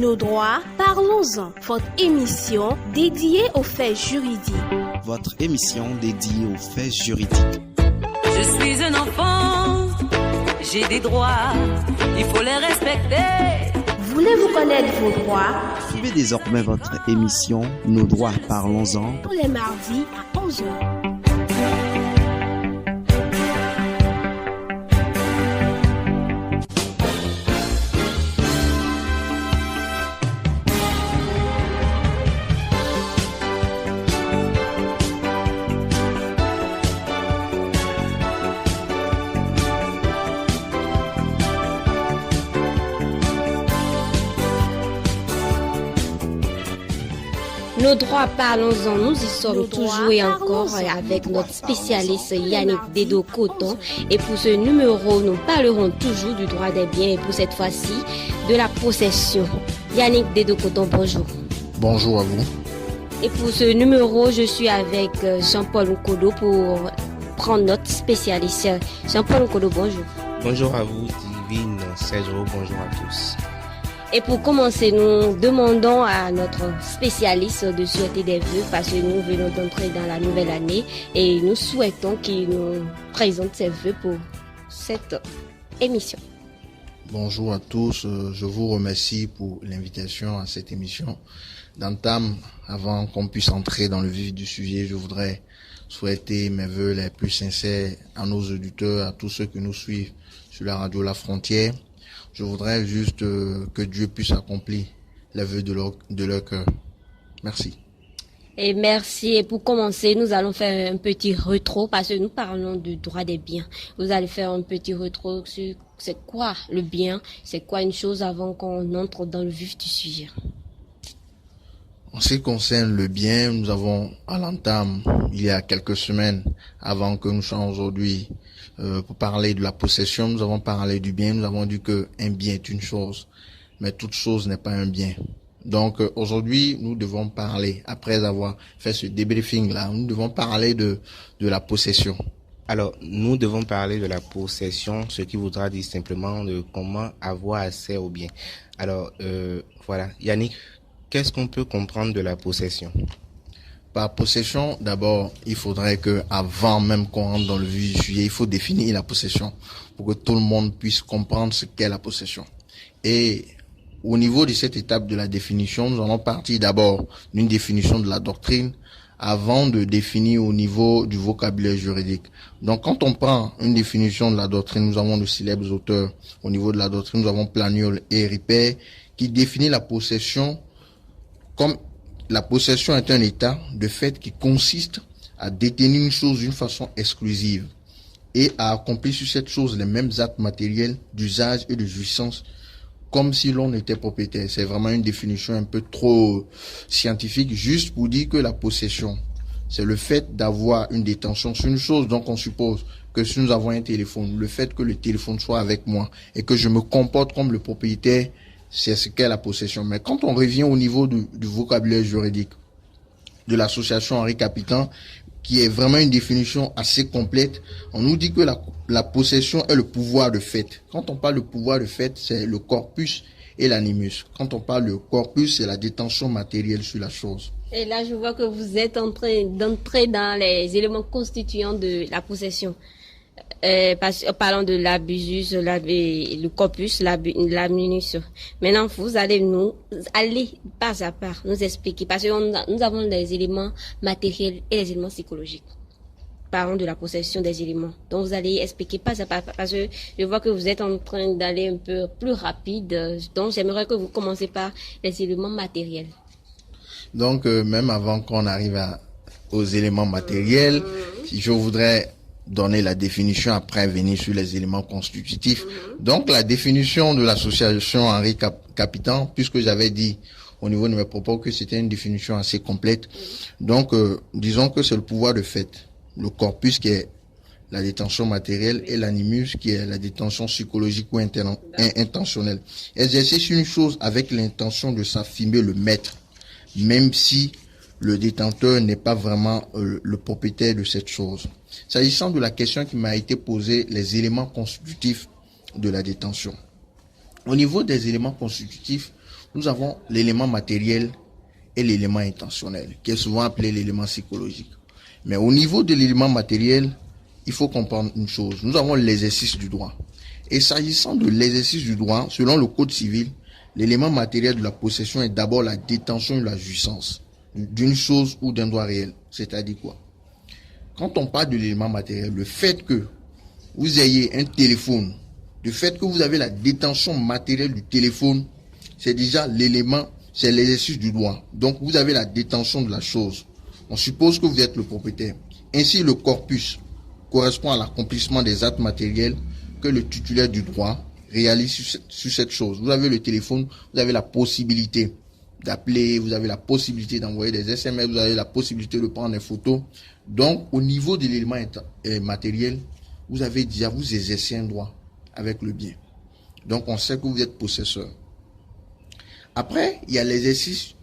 Nos droits, parlons-en. Votre émission dédiée aux faits juridiques. Votre émission dédiée aux faits juridiques. Je suis un enfant, j'ai des droits, il faut les respecter. Voulez-vous connaître vos droits? Suivez désormais votre émission Nos droits, parlons-en. Tous les mardis à 11h. Nos droits, parlons-en, nous y sommes toujours et encore avec notre spécialiste Yannick Dedo-Coton. Et pour ce numéro, nous parlerons toujours du droit des biens et pour cette fois-ci, de la possession. Yannick Dedo-Coton, bonjour. Bonjour à vous. Et pour ce numéro, je suis avec Jean-Paul Nkodo pour prendre notre spécialiste. Jean-Paul Nkodo, bonjour. Bonjour à vous, Divine Sergio, bonjour à tous. Et pour commencer, nous demandons à notre spécialiste de souhaiter des vœux parce que nous venons d'entrer dans la nouvelle année et nous souhaitons qu'il nous présente ses vœux pour cette émission. Bonjour à tous, je vous remercie pour l'invitation à cette émission. D'entame, avant qu'on puisse entrer dans le vif du sujet, je voudrais souhaiter mes vœux les plus sincères à nos auditeurs, à tous ceux qui nous suivent sur la radio La Frontière. Je voudrais juste que Dieu puisse accomplir les vœux de leur cœur. Merci. Et merci. Et pour commencer, nous allons faire un petit rétro parce que nous parlons du droit des biens. Vous allez faire un petit rétro sur c'est quoi le bien, c'est quoi une chose avant qu'on entre dans le vif du sujet. En ce qui concerne le bien, nous avons à l'entame, il y a quelques semaines, avant que nous soyons aujourd'hui pour parler de la possession, nous avons parlé du bien, nous avons dit que un bien est une chose, mais toute chose n'est pas un bien. Donc aujourd'hui, nous devons parler, après avoir fait ce débriefing-là, nous devons parler de la possession. Alors, nous devons parler de la possession, ce qui voudra dire simplement de comment avoir accès au bien. Alors, voilà. Yannick, qu'est-ce qu'on peut comprendre de la possession? Par possession, d'abord, il faudrait que, avant même qu'on rentre dans le vif du sujet, il faut définir la possession pour que tout le monde puisse comprendre ce qu'est la possession. Et au niveau de cette étape de la définition, nous allons partir d'abord d'une définition de la doctrine avant de définir au niveau du vocabulaire juridique. Donc, quand on prend une définition de la doctrine, nous avons de célèbres auteurs. Au niveau de la doctrine, nous avons Planiol et Ripert qui définit la possession comme la possession est un état de fait qui consiste à détenir une chose d'une façon exclusive et à accomplir sur cette chose les mêmes actes matériels d'usage et de jouissance comme si l'on était propriétaire. C'est vraiment une définition un peu trop scientifique, juste pour dire que la possession, c'est le fait d'avoir une détention sur une chose. Donc on suppose que si nous avons un téléphone, le fait que le téléphone soit avec moi et que je me comporte comme le propriétaire, c'est ce qu'est la possession. Mais quand on revient au niveau du vocabulaire juridique de l'association Henri Capitan, qui est vraiment une définition assez complète, on nous dit que la possession est le pouvoir de fait. Quand on parle de pouvoir de fait, c'est le corpus et l'animus. Quand on parle de corpus, c'est la détention matérielle sur la chose. Et là, je vois que vous êtes en train d'entrer dans les éléments constituants de la possession. Parlons de l'abusus, le corpus, l'animus. Maintenant, vous allez aller pas à part, nous expliquer, parce que nous avons les éléments matériels et les éléments psychologiques. Parlons de la possession des éléments. Donc, vous allez expliquer pas à pas, parce que je vois que vous êtes en train d'aller un peu plus rapide. Donc, j'aimerais que vous commencez par les éléments matériels. Donc, même avant qu'on arrive aux éléments matériels, je voudrais donner la définition, après venir sur les éléments constitutifs. Donc, la définition de l'association Henri Capitan, puisque j'avais dit au niveau de mes propos que c'était une définition assez complète. Donc, disons que c'est le pouvoir de fait, le corpus qui est la détention matérielle et l'animus qui est la détention psychologique ou intentionnelle. Exercer une chose avec l'intention de s'affirmer le maître, même si le détenteur n'est pas vraiment le propriétaire de cette chose. S'agissant de la question qui m'a été posée, les éléments constitutifs de la détention. Au niveau des éléments constitutifs, nous avons l'élément matériel et l'élément intentionnel, qui est souvent appelé l'élément psychologique. Mais au niveau de l'élément matériel, il faut comprendre une chose. Nous avons l'exercice du droit. Et s'agissant de l'exercice du droit, selon le Code civil, l'élément matériel de la possession est d'abord la détention ou la jouissance d'une chose ou d'un droit réel. C'est-à-dire quoi? Quand on parle de l'élément matériel, le fait que vous ayez un téléphone, le fait que vous avez la détention matérielle du téléphone, c'est déjà l'élément, c'est l'exercice du droit. Donc vous avez la détention de la chose. On suppose que vous êtes le propriétaire. Ainsi, le corpus correspond à l'accomplissement des actes matériels que le titulaire du droit réalise sur cette chose. Vous avez le téléphone, vous avez la possibilité d'appeler, vous avez la possibilité d'envoyer des SMS, vous avez la possibilité de prendre des photos. Donc, au niveau de l'élément matériel, vous avez déjà, vous exercez un droit avec le bien. Donc, on sait que vous êtes possesseur. Après, il y a l'exercice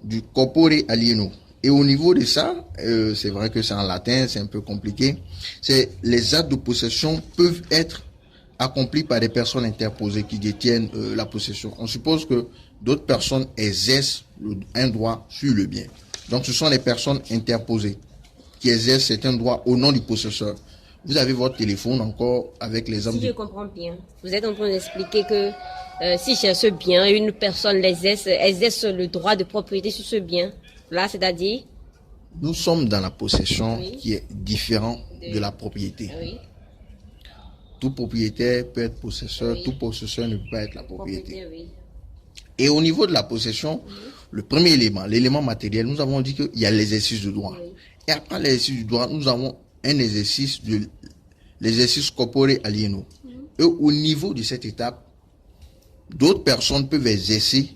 du corpore alieno. Et au niveau de ça, c'est vrai que c'est en latin, c'est un peu compliqué. C'est les actes de possession peuvent être accomplis par des personnes interposées qui détiennent la possession. On suppose que d'autres personnes exercent un droit sur le bien. Donc, ce sont les personnes interposées qui exercent certains droits au nom du possesseur. Vous avez votre téléphone encore avec les hommes. Si je comprends bien, vous êtes en train d'expliquer que si j'ai ce bien, une personne exerce le droit de propriété sur ce bien. Là, c'est-à-dire? Nous sommes dans la possession Oui. qui est différente de la propriété. Oui. Tout propriétaire peut être possesseur, Oui. tout possesseur ne peut pas être la propriété. Oui. Et au niveau de la possession, le premier élément, l'élément matériel, nous avons dit qu'il y a l'exercice du droit. Oui. Et après l'exercice du droit, nous avons un exercice l'exercice corpore alieno. Et au niveau de cette étape, d'autres personnes peuvent exercer,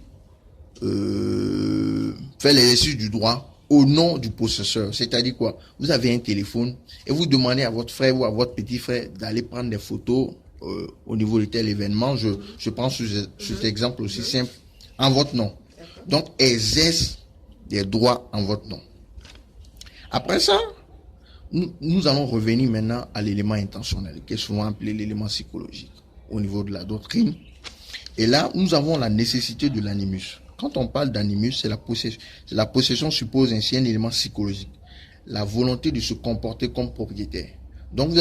faire l'exercice du droit au nom du possesseur. C'est-à-dire quoi? Vous avez un téléphone et vous demandez à votre frère ou à votre petit frère d'aller prendre des photos au niveau de tel événement. Je prends cet exemple aussi simple, en votre nom. Donc, exerce des droits en votre nom. Après ça, nous allons revenir maintenant à l'élément intentionnel, qui est souvent appelé l'élément psychologique, au niveau de la doctrine. Et là, nous avons la nécessité de l'animus. Quand on parle d'animus, c'est la possession. La possession suppose ainsi un élément psychologique. La volonté de se comporter comme propriétaire. Donc, vous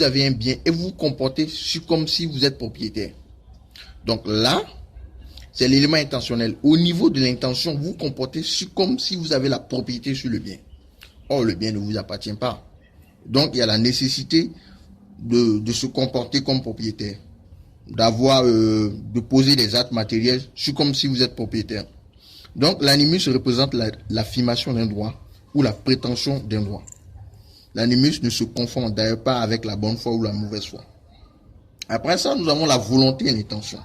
avez un bien et vous vous comportez comme si vous êtes propriétaire. Donc là, c'est l'élément intentionnel. Au niveau de l'intention, vous vous comportez comme si vous avez la propriété sur le bien. Or, le bien ne vous appartient pas. Donc, il y a la nécessité de se comporter comme propriétaire. De poser des actes matériels comme si vous êtes propriétaire. Donc, l'animus représente l'affirmation d'un droit ou la prétention d'un droit. L'animus ne se confond d'ailleurs pas avec la bonne foi ou la mauvaise foi. Après ça, nous avons la volonté et l'intention.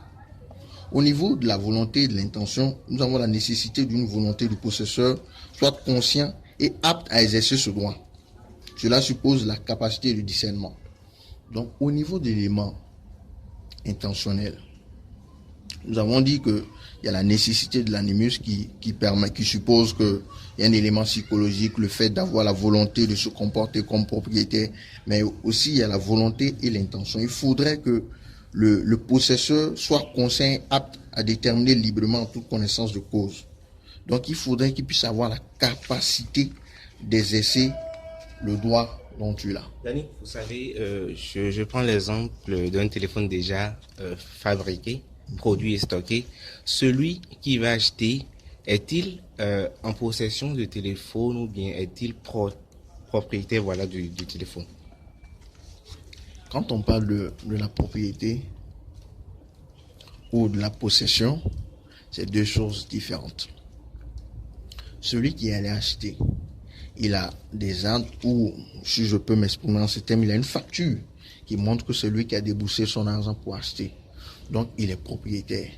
Au niveau de la volonté et de l'intention, nous avons la nécessité d'une volonté du possesseur, soit conscient et apte à exercer ce droit. Cela suppose la capacité de discernement. Donc, au niveau de l'élément intentionnel, nous avons dit qu'il y a la nécessité de l'animus qui suppose qu'il y a un élément psychologique, le fait d'avoir la volonté de se comporter comme propriétaire, mais aussi il y a la volonté et l'intention. Il faudrait que le possesseur soit conscient et apte à déterminer librement en toute connaissance de cause. Donc il faudrait qu'il puisse avoir la capacité d'exercer le droit dont tu l'as. Yannick, vous savez, je prends l'exemple d'un téléphone déjà fabriqué, produit et stocké. Celui qui va acheter, est-il en possession du téléphone ou bien est-il propriétaire du téléphone? Quand on parle de la propriété ou de la possession, c'est deux choses différentes. Celui qui allait acheter, il a des actes ou, si je peux m'exprimer en ce terme, il a une facture qui montre que c'est lui qui a déboursé son argent pour acheter. Donc, il est propriétaire.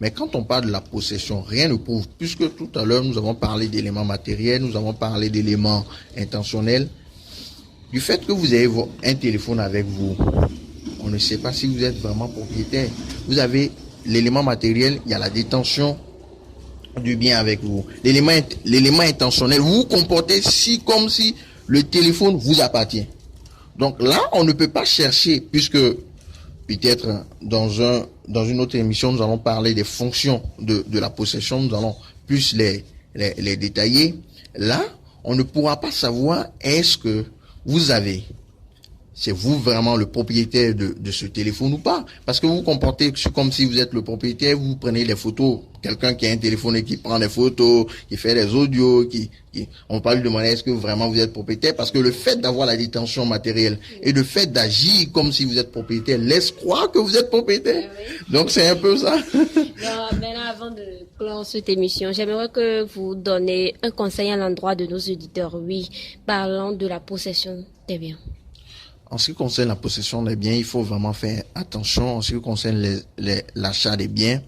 Mais quand on parle de la possession, rien ne prouve, puisque tout à l'heure, nous avons parlé d'éléments matériels, nous avons parlé d'éléments intentionnels. Du fait que vous avez un téléphone avec vous, on ne sait pas si vous êtes vraiment propriétaire. Vous avez l'élément matériel, il y a la détention du bien avec vous. L'élément intentionnel, vous vous comportez comme si le téléphone vous appartient. Donc là, on ne peut pas chercher, puisque peut-être dans une autre émission, nous allons parler des fonctions de la possession, nous allons plus les détailler. Là, on ne pourra pas savoir est-ce que c'est vous vraiment le propriétaire de ce téléphone ou pas. Parce que vous vous comportez comme si vous êtes le propriétaire, vous prenez les photos. Quelqu'un qui a un téléphone et qui prend des photos, qui fait des audios, on peut lui demander est-ce que vraiment vous êtes propriétaire. Parce que le fait d'avoir la détention matérielle et le fait d'agir comme si vous êtes propriétaire laisse croire que vous êtes propriétaire. Donc c'est un peu ça. Maintenant, avant de clore cette émission, j'aimerais que vous donniez un conseil à l'endroit de nos auditeurs. Oui, parlant de la possession des biens. En ce qui concerne la possession des biens, il faut vraiment faire attention en ce qui concerne l'achat des biens,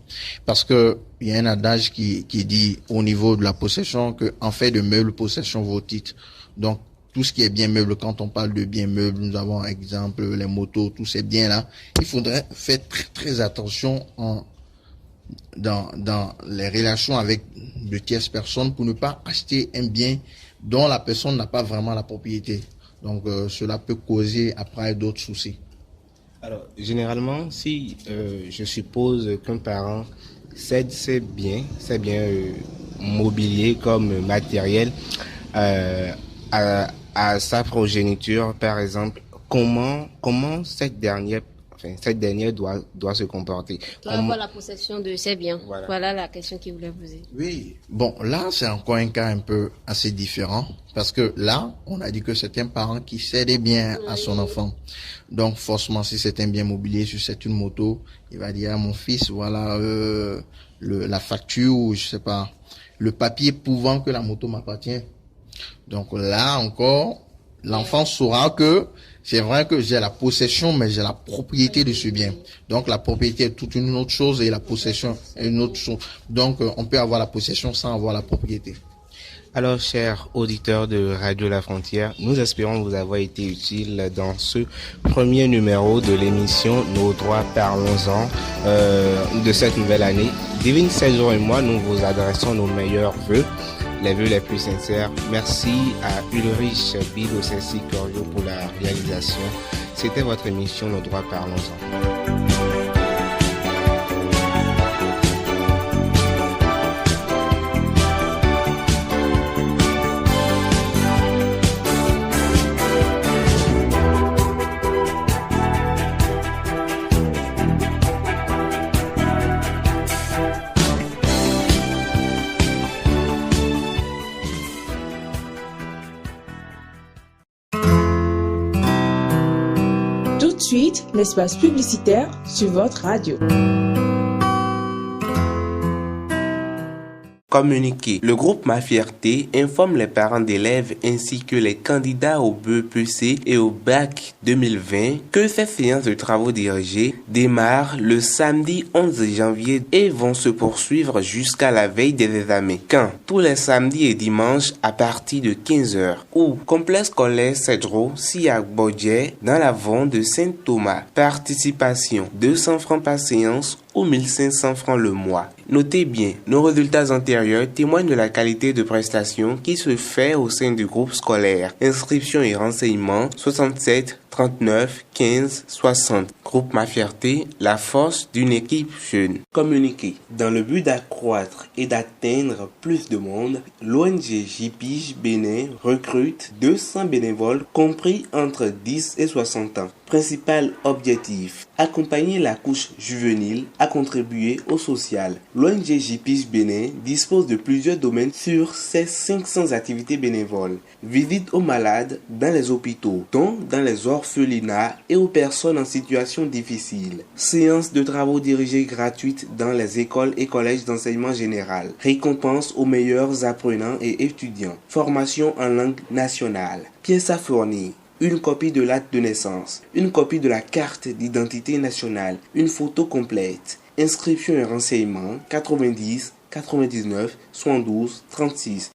parce que il y a un adage qui dit au niveau de la possession que en fait de meubles, possession vaut titre. Donc tout ce qui est bien meuble, quand on parle de biens meubles, nous avons exemple les motos, tous ces biens-là, il faudrait faire très très attention dans les relations avec de tierces personnes pour ne pas acheter un bien dont la personne n'a pas vraiment la propriété. Donc, cela peut causer après d'autres soucis. Alors, généralement, si je suppose qu'un parent cède ses biens mobiliers comme matériel à sa progéniture, par exemple, comment cette dernière doit se comporter. Doit avoir la possession de ses biens. Voilà la question qu'il voulait poser. Oui, bon, là, c'est encore un cas un peu assez différent, parce que là, on a dit que c'est un parent qui cède des biens à son enfant. Donc, forcément, si c'est un bien mobilier, si c'est une moto, il va dire à mon fils, voilà, la facture, ou je sais pas, le papier prouvant que la moto m'appartient. Donc là encore, l'enfant saura que c'est vrai que j'ai la possession, mais j'ai la propriété de ce bien. Donc la propriété est toute une autre chose et la possession est une autre chose. Donc on peut avoir la possession sans avoir la propriété. Alors, chers auditeurs de Radio La Frontière, nous espérons vous avoir été utiles dans ce premier numéro de l'émission Nos droits, parlons-en de cette nouvelle année. Divine Césaire et moi, nous vous adressons nos meilleurs vœux, les vœux les plus sincères. Merci à Ulrich Bido-Sessi-Corio pour la réalisation. C'était votre émission Nos droits, parlons-en. Tout de suite, l'espace publicitaire sur votre radio. Communiqué. Le groupe Ma Fierté informe les parents d'élèves ainsi que les candidats au BEPC et au bac 2020 que ces séances de travaux dirigés démarrent le samedi 11 janvier et vont se poursuivre jusqu'à la veille des examens. Quand tous les samedis et dimanches à partir de 15h ou complexe scolaire Cedro Siak Bodje dans la vente de Saint-Thomas. Participation 200 francs par séance ou 1500 francs le mois. Notez bien, nos résultats antérieurs témoignent de la qualité de prestation qui se fait au sein du groupe scolaire. Inscription et renseignements 67 39 15 60. Groupe Ma Fierté, la force d'une équipe jeune. Communiqué. Dans le but d'accroître et d'atteindre plus de monde, l'ONG JPIJ Bénin recrute 200 bénévoles compris entre 10 et 60 ans. Principal objectif, accompagner la couche juvénile à contribuer au social. L'ONG JPIJ Bénin dispose de plusieurs domaines sur ses 500 activités bénévoles. Visite aux malades dans les hôpitaux, dont dans les orphelinats et aux personnes en situation difficile. Séances de travaux dirigés gratuites dans les écoles et collèges d'enseignement général. Récompense aux meilleurs apprenants et étudiants. Formation en langue nationale. Pièces à fournir. Une copie de l'acte de naissance, une copie de la carte d'identité nationale, une photo complète. Inscription et renseignements 90 99 72 36.